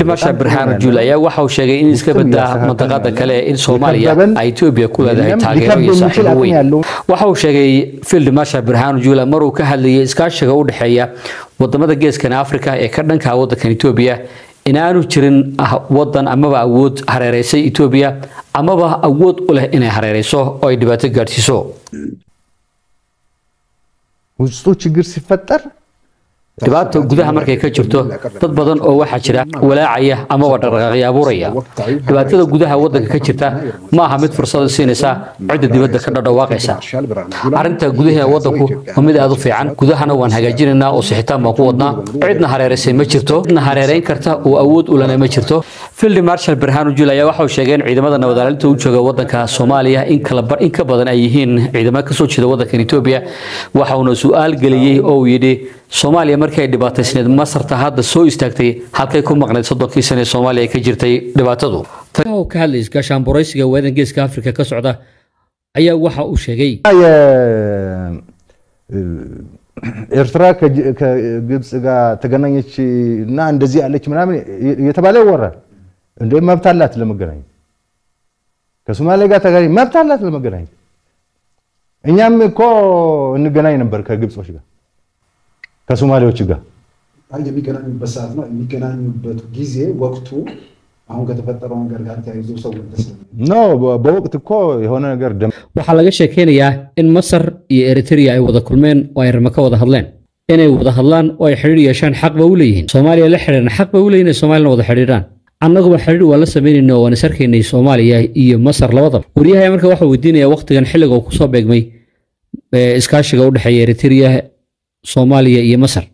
Masha Birhanu Jula ayaa waxa uu sheegay in iska badda mantiqada kale in Soomaaliya ay Itoobiya ku leedahay taageero iyo saaxiibo weyn. Waxa uu sheegay Field Masha Birhanu Jula maruu ka hadlayay iskaashiga u dhaxeeya wadamada geeskan Afrika ee ka dhanka wadanka Itoobiya in aanu jirin wadan amaba awood hareereysay Itoobiya amaba awood u leh inay hareereyso oo ay dhibaato gaarsiiso. Wuxuu ችግር ሲፈጠር dhibaato gudaha markay ka jirto dad badan oo waxa jira walaacaya ama wadaqaqay abuuraya dhibaatada gudaha wadanka ka jirta ma aha mid fursad siinaysa cid dibadda ka dhawaaqaysa arinta gudaha wadanku waa mid aad u fiican gudahana waan hagaajinaynaa oo sixitaan ma ku wadnaa cidna hareereysay ma jirto cidna hareereyn karta oo awood u leh ma jirto Field Marshal Birhanu Jula ayaa waxa uu sheegay in ciidamada nabadgelyada u jooga wadanka Soomaaliya in ka badan ay yihiin ciidamada ka soo jeeda wadanka Itoobiya waxa uu su'aal galiyay oo yidhi Soomaaliya markay dhibaataysneed Masarta hadda soo istaagtay halkay ku maqnayd 30 sano Soomaaliya ka jirtay dhibaatadu taasoo ka hadlayay gaashaan booraysiga wadanka geeska Afrika ka socda ayaa waxa uu sheegay ኤርትራ ከግብጽ ጋር ተገናኘችና እንደዚህ ያለች ምናምን የተባለ ይወራል እንደ መብት አላት ለመገናኘት ከሶማሊያ ጋር ተገናኝ መብት አላት ለመገናኘት እኛም እኮ እንገናኝ ነበር ከግብጾች ጋር ከሶማሊያዎች ጋር የሚገናኙበት ሰዓት ነው የሚገናኙበት ጊዜ ወቅቱ አሁን ከተፈጠረው ነገር ጋር ተያይዞ ሰው ነው በወቅት እኮ የሆነ ነገር waxa laga sheekeynayaa in Masar iyo Eritrea ay wada kulmeen oo ay rama ka wada hadleen inay wada hadlaan oo ay xiriir yeeshaan xaq ba u leeyihiin Soomaaliya la xiriirna xaq ba u leeyihiin Soomaaliya wada xiriiraan annagu ba xiriir wala sameeyno oo nasarkeynay Soomaaliya iyo Masar labada wariyaha marka waxa weydiinaya waqtigan xilliga uu ku soo beegmay iskaashiga u dhaxeeya Eritrea Soomaaliya iyo Masar